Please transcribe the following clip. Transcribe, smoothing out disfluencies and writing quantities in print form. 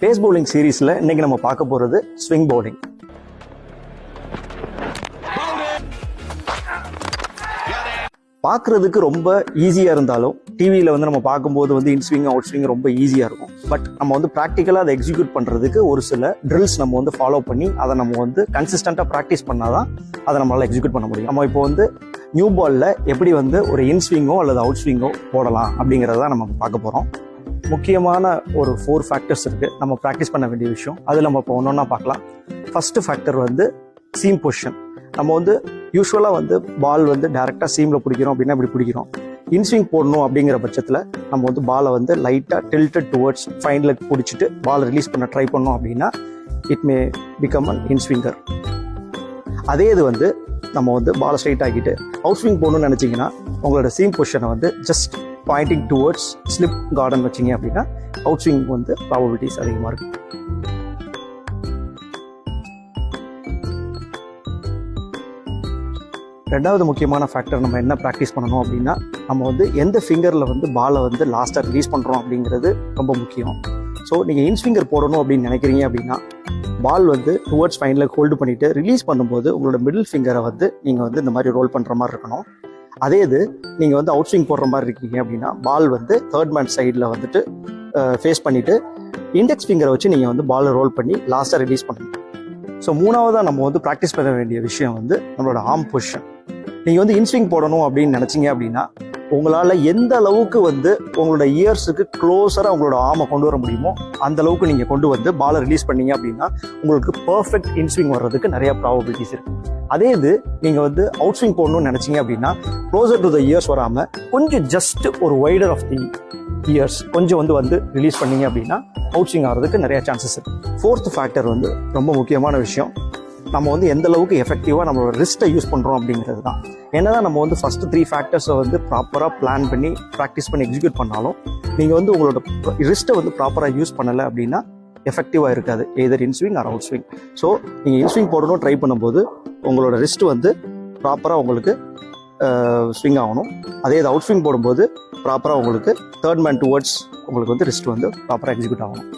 Base bowling சீரீஸ்ல இன்னைக்கு நம்ம பார்க்க போறது ஸ்விங் பவுலிங். பார்க்கறதுக்கு ரொம்ப ஈஸியா இருந்தாலும் டிவியில நம்ம பார்க்கும்போது இன் ஸ்விங் அவுட் ஸ்விங் ரொம்ப ஈஸியா இருக்கும். பட் நம்ம ப்ராக்டிக்கலா அதை எக்ஸிக்யூட் பண்றதுக்கு ஒரு சில ட்ரில்ஸ் நம்ம ஃபாலோ பண்ணி அதை நம்ம கன்சிஸ்டண்டா ப்ராக்டிஸ் பண்ணாதான் அதை நம்மளால எக்ஸிக்யூட் பண்ண முடியும். நம்ம இப்போ நியூ பால்ல எப்படி ஒரு இன் ஸ்விங்கோ அல்லது அவுட் ஸ்விங்கோ போடலாம் அப்படிங்கறத நம்ம பார்க்க போறோம். முக்கியமான ஒரு 4 ஃபேக்டர்ஸ் இருக்கு நம்ம ப்ராக்டிஸ் பண்ண வேண்டிய விஷயம். அதில் நம்ம இப்போ ஒன்னொன்னா பார்க்கலாம். First factor seam position. நம்ம யூஸ்வலாக பால் டைரக்டா சீம்ல பிடிக்கிறோம் அப்படின்னா இப்படி பிடிக்கிறோம். இன்ஸ்விங் போடணும் அப்படிங்கிற பட்சத்தில் நம்ம பாலை லைட்டாக டில்டட் டுவர்ட்ஸ் ஃபைன் லெக் பிடிச்சிட்டு பால் ரிலீஸ் பண்ண ட்ரை பண்ணோம் அப்படின்னா it may become an inswinger. அதே இது நம்ம பாலை ஸ்ட்ரைட் ஆக்கிட்டு அவுட் ஸ்விங் போடணும்னு நினைச்சீங்கன்னா உங்களோட சீம் பொசிஷனை just Poynting towards slip garden வச்சிங்க அப்படின்னா அவுட் ஸ்விங் ப்ராபபிலிட்டிஸ் அதிகமாக இருக்கு. ரெண்டாவது முக்கியமான ஃபேக்டர் நம்ம என்ன ப்ராக்டிஸ் பண்ணணும் அப்படின்னா நம்ம எந்த ஃபிங்கரில் பாலை லாஸ்ட்டாக ரிலீஸ் பண்ணுறோம் அப்படிங்கிறது ரொம்ப முக்கியம். ஸோ நீங்கள் இன்ஸ்விங்கர் போடணும் அப்படின்னு நினைக்கிறீங்க அப்படின்னா பால் டுவர்ட்ஸ் ஃபைனில் ஹோல்டு பண்ணிவிட்டு ரிலீஸ் பண்ணும்போது உங்களோட மிடில் ஃபிங்கரை நீங்கள் இந்த மாதிரி ரோல் பண்ணுற மாதிரி இருக்கணும். அதே நீங்கள் அவுட் ஸ்விங் போடுற மாதிரி இருக்கீங்க அப்படின்னா பால் தேர்ட் மேன் சைடில் ஃபேஸ் பண்ணிவிட்டு இண்டெக்ஸ் ஃபிங்கரை வச்சு நீங்கள் பாலை ரோல் பண்ணி லாஸ்ட்டாக ரிலீஸ் பண்ணணும். ஸோ மூணாவதாக நம்ம ப்ராக்டிஸ் பண்ண வேண்டிய விஷயம் நம்மளோட ஆர்ம் பொசிஷன். நீங்கள் இன்ஸ்விங் போடணும் அப்படின்னு நினச்சிங்க அப்படின்னா உங்களால் எந்த அளவுக்கு உங்களோட இயர்ஸுக்கு க்ளோஸராக உங்களோட ஆர்மை கொண்டு வர முடியுமோ அந்த அளவுக்கு நீங்கள் கொண்டு பாலை ரிலீஸ் பண்ணீங்க அப்படின்னா உங்களுக்கு பர்ஃபெக்ட் இன்ஸ்விங் வர்றதுக்கு நிறைய ப்ராபபிலிட்டிஸ் இருக்குது. அதே நீங்கள் அவுட் ஸ்விங் போடணும்னு நினச்சிங்க அப்படின்னா க்ளோசர் டு த இயர்ஸ் வராமல் கொஞ்சம் ஜஸ்ட் ஒரு வைடர் ஆஃப் தி இயர்ஸ் கொஞ்சம் ரிலீஸ் பண்ணீங்க அப்படின்னா அவுட் ஸ்விங் ஆகிறதுக்கு நிறைய சான்சஸ் இருக்குது. ஃபோர்த் ஃபேக்டர் ரொம்ப முக்கியமான விஷயம். நம்ம எந்த அளவுக்கு எஃபெக்டிவாக நம்மளோட ரிஸ்ட்டை யூஸ் பண்ணுறோம் அப்படிங்கிறது தான். என்னதான் நம்ம ஃபர்ஸ்ட் 3 ஃபேக்டர்ஸை ப்ராப்பராக பிளான் பண்ணி ப்ராக்டிஸ் பண்ணி எக்ஸிக்யூட் பண்ணாலும் நீங்கள் உங்களோட ரிஸ்ட்டை ப்ராப்பராக யூஸ் பண்ணலை அப்படின்னா எஃபெக்டிவாக இருக்காது either inswing or out swing. So நீங்கள் இன்ஸ்விங் போடணும் ட்ரை பண்ணும்போது உங்களோட ரிஸ்ட் ப்ராப்பராக உங்களுக்கு ஸ்விங் ஆகணும். அதே இது அவுட் ஸ்விங் போடும்போது ப்ராப்பராக உங்களுக்கு தேர்ட் மேன் டுவர்ட்ஸ் உங்களுக்கு ரிஸ்ட் ப்ராப்பராக எக்ஸிக்யூட் ஆகணும்.